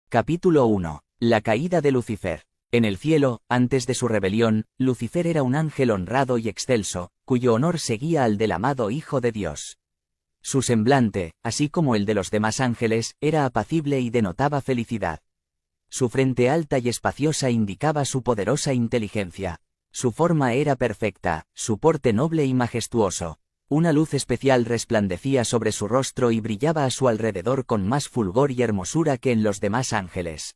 Capítulo 1. La caída de Lucifer. En el cielo, antes de su rebelión, Lucifer era un ángel honrado y excelso, cuyo honor seguía al del amado Hijo de Dios. Su semblante, así como el de los demás ángeles, era apacible y denotaba felicidad. Su frente alta y espaciosa indicaba su poderosa inteligencia. Su forma era perfecta, su porte noble y majestuoso. Una luz especial resplandecía sobre su rostro y brillaba a su alrededor con más fulgor y hermosura que en los demás ángeles.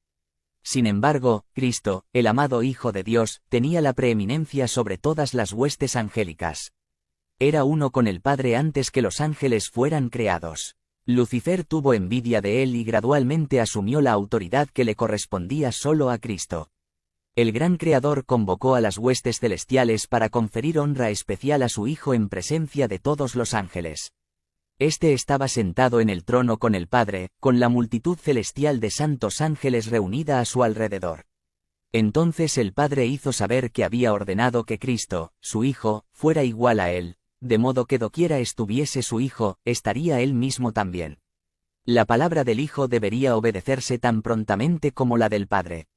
Sin embargo, Cristo, el amado Hijo de Dios, tenía la preeminencia sobre todas las huestes angélicas. Era uno con el Padre antes que los ángeles fueran creados. Lucifer tuvo envidia de él y gradualmente asumió la autoridad que le correspondía solo a Cristo. El gran Creador convocó a las huestes celestiales para conferir honra especial a su Hijo en presencia de todos los ángeles. Este estaba sentado en el trono con el Padre, con la multitud celestial de santos ángeles reunida a su alrededor. Entonces el Padre hizo saber que había ordenado que Cristo, su Hijo, fuera igual a él, de modo que doquiera estuviese su Hijo, estaría él mismo también. La palabra del Hijo debería obedecerse tan prontamente como la del Padre.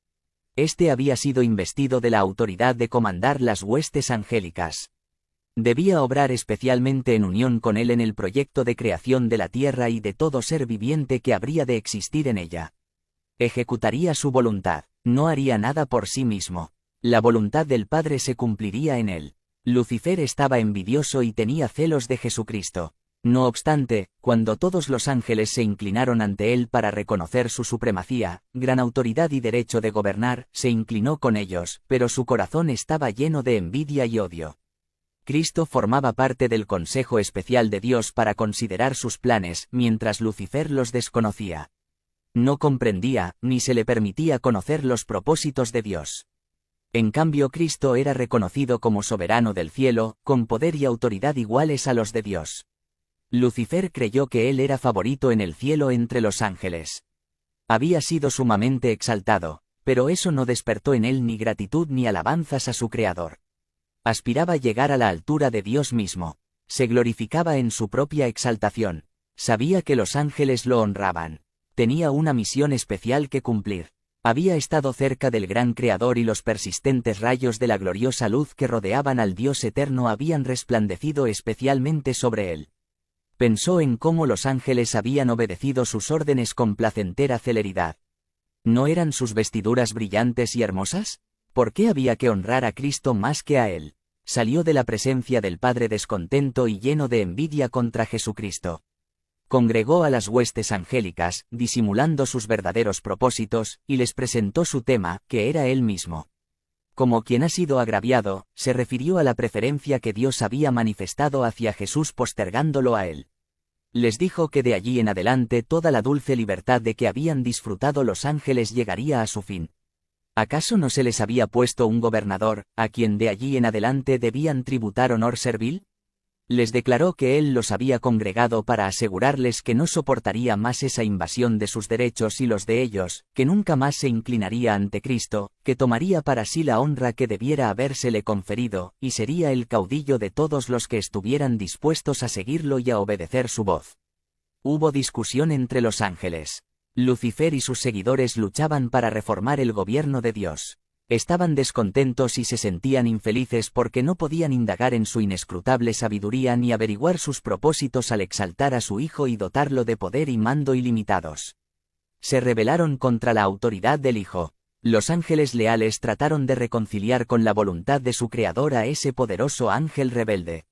Este había sido investido de la autoridad de comandar las huestes angélicas. Debía obrar especialmente en unión con él en el proyecto de creación de la tierra y de todo ser viviente que habría de existir en ella. Ejecutaría su voluntad, no haría nada por sí mismo. La voluntad del Padre se cumpliría en él. Lucifer estaba envidioso y tenía celos de Jesucristo. No obstante, cuando todos los ángeles se inclinaron ante él para reconocer su supremacía, gran autoridad y derecho de gobernar, se inclinó con ellos, pero su corazón estaba lleno de envidia y odio. Cristo formaba parte del consejo especial de Dios para considerar sus planes, mientras Lucifer los desconocía. No comprendía, ni se le permitía conocer los propósitos de Dios. En cambio, Cristo era reconocido como soberano del cielo, con poder y autoridad iguales a los de Dios. Lucifer creyó que él era favorito en el cielo entre los ángeles. Había sido sumamente exaltado, pero eso no despertó en él ni gratitud ni alabanzas a su Creador. Aspiraba a llegar a la altura de Dios mismo. Se glorificaba en su propia exaltación. Sabía que los ángeles lo honraban. Tenía una misión especial que cumplir. Había estado cerca del gran Creador y los persistentes rayos de la gloriosa luz que rodeaban al Dios eterno habían resplandecido especialmente sobre él. Pensó en cómo los ángeles habían obedecido sus órdenes con placentera celeridad. ¿No eran sus vestiduras brillantes y hermosas? ¿Por qué había que honrar a Cristo más que a él? Salió de la presencia del Padre descontento y lleno de envidia contra Jesucristo. Congregó a las huestes angélicas, disimulando sus verdaderos propósitos, y les presentó su tema, que era él mismo. Como quien ha sido agraviado, se refirió a la preferencia que Dios había manifestado hacia Jesús postergándolo a él. Les dijo que de allí en adelante toda la dulce libertad de que habían disfrutado los ángeles llegaría a su fin. ¿Acaso no se les había puesto un gobernador, a quien de allí en adelante debían tributar honor servil? Les declaró que él los había congregado para asegurarles que no soportaría más esa invasión de sus derechos y los de ellos, que nunca más se inclinaría ante Cristo, que tomaría para sí la honra que debiera habérsele conferido, y sería el caudillo de todos los que estuvieran dispuestos a seguirlo y a obedecer su voz. Hubo discusión entre los ángeles. Lucifer y sus seguidores luchaban para reformar el gobierno de Dios. Estaban descontentos y se sentían infelices porque no podían indagar en su inescrutable sabiduría ni averiguar sus propósitos al exaltar a su Hijo y dotarlo de poder y mando ilimitados. Se rebelaron contra la autoridad del Hijo. Los ángeles leales trataron de reconciliar con la voluntad de su Creador a ese poderoso ángel rebelde.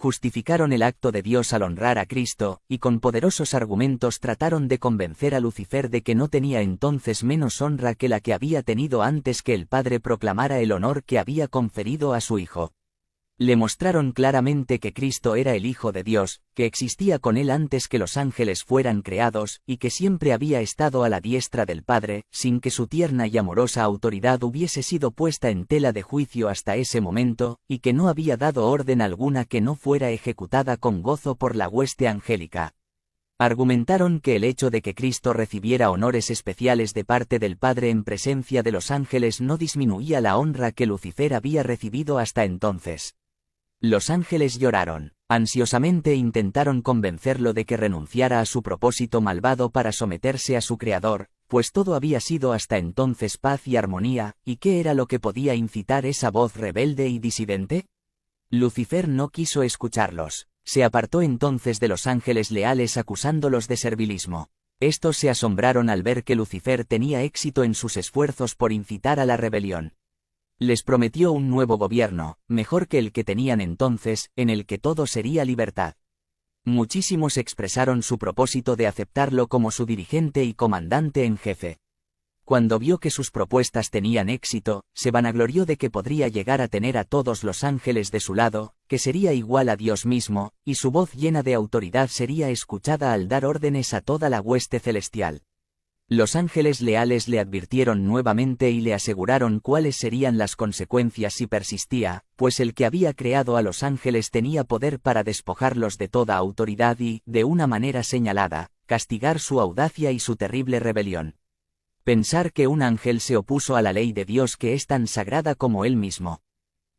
Justificaron el acto de Dios al honrar a Cristo, y con poderosos argumentos trataron de convencer a Lucifer de que no tenía entonces menos honra que la que había tenido antes que el Padre proclamara el honor que había conferido a su Hijo. Le mostraron claramente que Cristo era el Hijo de Dios, que existía con él antes que los ángeles fueran creados, y que siempre había estado a la diestra del Padre, sin que su tierna y amorosa autoridad hubiese sido puesta en tela de juicio hasta ese momento, y que no había dado orden alguna que no fuera ejecutada con gozo por la hueste angélica. Argumentaron que el hecho de que Cristo recibiera honores especiales de parte del Padre en presencia de los ángeles no disminuía la honra que Lucifer había recibido hasta entonces. Los ángeles lloraron. Ansiosamente intentaron convencerlo de que renunciara a su propósito malvado para someterse a su Creador, pues todo había sido hasta entonces paz y armonía, ¿y qué era lo que podía incitar esa voz rebelde y disidente? Lucifer no quiso escucharlos. Se apartó entonces de los ángeles leales acusándolos de servilismo. Estos se asombraron al ver que Lucifer tenía éxito en sus esfuerzos por incitar a la rebelión. Les prometió un nuevo gobierno, mejor que el que tenían entonces, en el que todo sería libertad. Muchísimos expresaron su propósito de aceptarlo como su dirigente y comandante en jefe. Cuando vio que sus propuestas tenían éxito, se vanaglorió de que podría llegar a tener a todos los ángeles de su lado, que sería igual a Dios mismo, y su voz llena de autoridad sería escuchada al dar órdenes a toda la hueste celestial. Los ángeles leales le advirtieron nuevamente y le aseguraron cuáles serían las consecuencias si persistía, pues el que había creado a los ángeles tenía poder para despojarlos de toda autoridad y, de una manera señalada, castigar su audacia y su terrible rebelión. Pensar que un ángel se opuso a la ley de Dios que es tan sagrada como él mismo.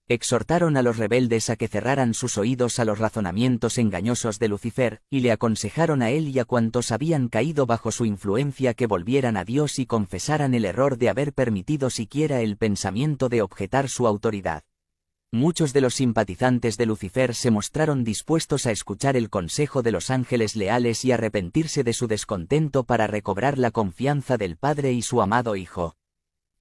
Exhortaron a los rebeldes a que cerraran sus oídos a los razonamientos engañosos de Lucifer, y le aconsejaron a él y a cuantos habían caído bajo su influencia que volvieran a Dios y confesaran el error de haber permitido siquiera el pensamiento de objetar su autoridad. Muchos de los simpatizantes de Lucifer se mostraron dispuestos a escuchar el consejo de los ángeles leales y arrepentirse de su descontento para recobrar la confianza del Padre y su amado Hijo.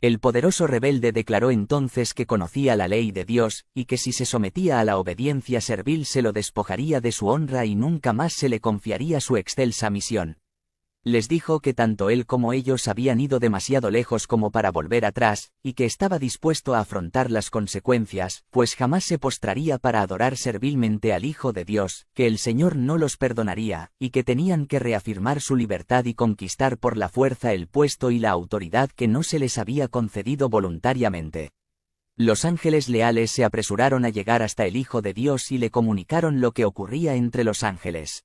El poderoso rebelde declaró entonces que conocía la ley de Dios, y que si se sometía a la obediencia servil se lo despojaría de su honra y nunca más se le confiaría su excelsa misión. Les dijo que tanto él como ellos habían ido demasiado lejos como para volver atrás, y que estaba dispuesto a afrontar las consecuencias, pues jamás se postraría para adorar servilmente al Hijo de Dios, que el Señor no los perdonaría, y que tenían que reafirmar su libertad y conquistar por la fuerza el puesto y la autoridad que no se les había concedido voluntariamente. Los ángeles leales se apresuraron a llegar hasta el Hijo de Dios y le comunicaron lo que ocurría entre los ángeles.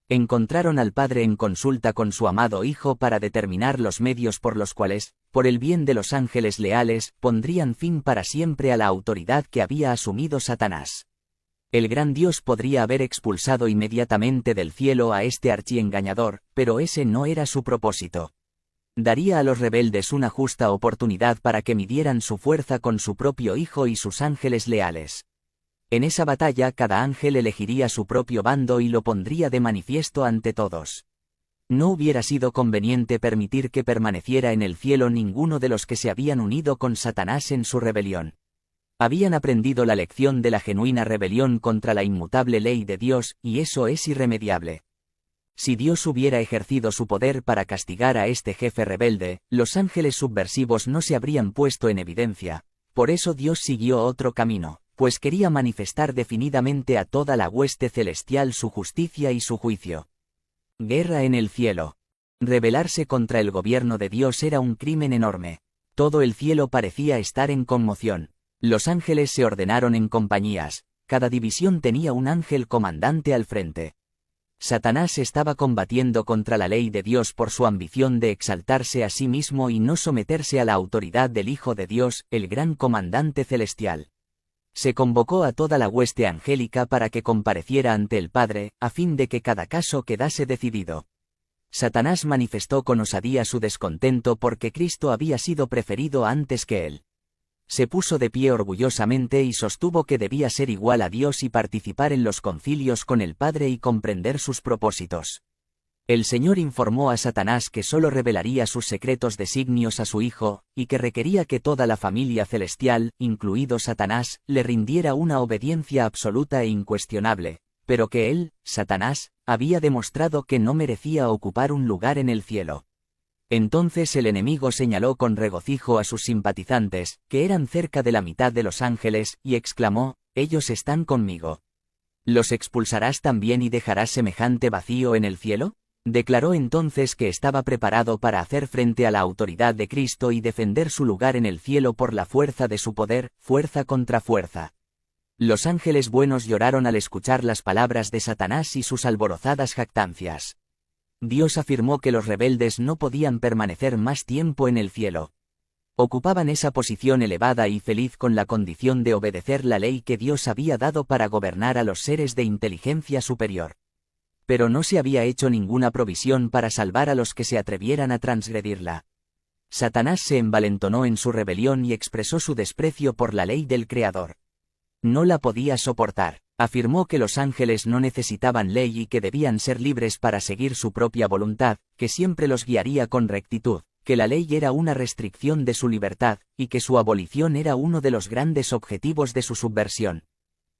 Encontraron al Padre en consulta con su amado Hijo para determinar los medios por los cuales, por el bien de los ángeles leales, pondrían fin para siempre a la autoridad que había asumido Satanás. El gran Dios podría haber expulsado inmediatamente del cielo a este archiengañador, pero ese no era su propósito. Daría a los rebeldes una justa oportunidad para que midieran su fuerza con su propio Hijo y sus ángeles leales. En esa batalla cada ángel elegiría su propio bando y lo pondría de manifiesto ante todos. No hubiera sido conveniente permitir que permaneciera en el cielo ninguno de los que se habían unido con Satanás en su rebelión. Habían aprendido la lección de la genuina rebelión contra la inmutable ley de Dios, y eso es irremediable. Si Dios hubiera ejercido su poder para castigar a este jefe rebelde, los ángeles subversivos no se habrían puesto en evidencia. Por eso Dios siguió otro camino, pues quería manifestar definidamente a toda la hueste celestial su justicia y su juicio. Guerra en el cielo. Rebelarse contra el gobierno de Dios era un crimen enorme. Todo el cielo parecía estar en conmoción. Los ángeles se ordenaron en compañías, cada división tenía un ángel comandante al frente. Satanás estaba combatiendo contra la ley de Dios por su ambición de exaltarse a sí mismo y no someterse a la autoridad del Hijo de Dios, el gran comandante celestial. Se convocó a toda la hueste angélica para que compareciera ante el Padre, a fin de que cada caso quedase decidido. Satanás manifestó con osadía su descontento porque Cristo había sido preferido antes que él. Se puso de pie orgullosamente y sostuvo que debía ser igual a Dios y participar en los concilios con el Padre y comprender sus propósitos. El Señor informó a Satanás que solo revelaría sus secretos designios a su Hijo, y que requería que toda la familia celestial, incluido Satanás, le rindiera una obediencia absoluta e incuestionable, pero que él, Satanás, había demostrado que no merecía ocupar un lugar en el cielo. Entonces el enemigo señaló con regocijo a sus simpatizantes, que eran cerca de la mitad de los ángeles, y exclamó: «Ellos están conmigo». ¿Los expulsarás también y dejarás semejante vacío en el cielo? Declaró entonces que estaba preparado para hacer frente a la autoridad de Cristo y defender su lugar en el cielo por la fuerza de su poder, fuerza contra fuerza. Los ángeles buenos lloraron al escuchar las palabras de Satanás y sus alborozadas jactancias. Dios afirmó que los rebeldes no podían permanecer más tiempo en el cielo. Ocupaban esa posición elevada y feliz con la condición de obedecer la ley que Dios había dado para gobernar a los seres de inteligencia superior. pero no se había hecho ninguna provisión para salvar a los que se atrevieran a transgredirla. Satanás se envalentonó en su rebelión y expresó su desprecio por la ley del Creador. No la podía soportar. Afirmó que los ángeles no necesitaban ley y que debían ser libres para seguir su propia voluntad, que siempre los guiaría con rectitud, que la ley era una restricción de su libertad, y que su abolición era uno de los grandes objetivos de su subversión.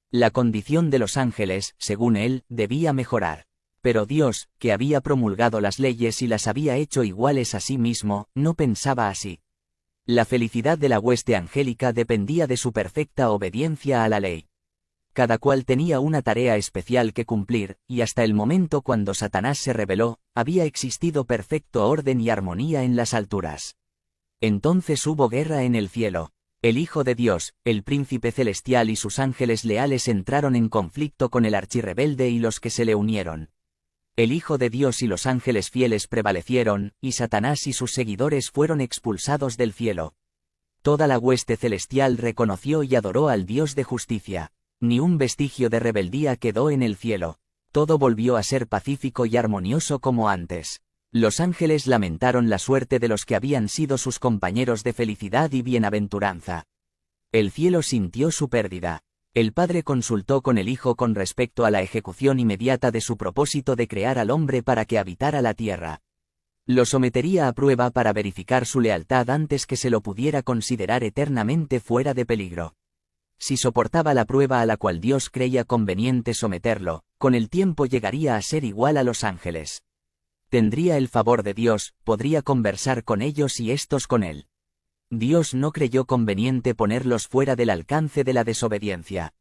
La condición de los ángeles, según él, debía mejorar. Pero Dios, que había promulgado las leyes y las había hecho iguales a sí mismo, no pensaba así. La felicidad de la hueste angélica dependía de su perfecta obediencia a la ley. Cada cual tenía una tarea especial que cumplir, y hasta el momento cuando Satanás se rebeló, había existido perfecto orden y armonía en las alturas. Entonces hubo guerra en el cielo. El Hijo de Dios, el Príncipe Celestial y sus ángeles leales entraron en conflicto con el archirrebelde y los que se le unieron. El Hijo de Dios y los ángeles fieles prevalecieron, y Satanás y sus seguidores fueron expulsados del cielo. Toda la hueste celestial reconoció y adoró al Dios de justicia. Ni un vestigio de rebeldía quedó en el cielo. Todo volvió a ser pacífico y armonioso como antes. Los ángeles lamentaron la suerte de los que habían sido sus compañeros de felicidad y bienaventuranza. El cielo sintió su pérdida. El Padre consultó con el Hijo con respecto a la ejecución inmediata de su propósito de crear al hombre para que habitara la tierra. Lo sometería a prueba para verificar su lealtad antes que se lo pudiera considerar eternamente fuera de peligro. Si soportaba la prueba a la cual Dios creía conveniente someterlo, con el tiempo llegaría a ser igual a los ángeles. Tendría el favor de Dios, podría conversar con ellos y estos con él. Dios no creyó conveniente ponerlos fuera del alcance de la desobediencia.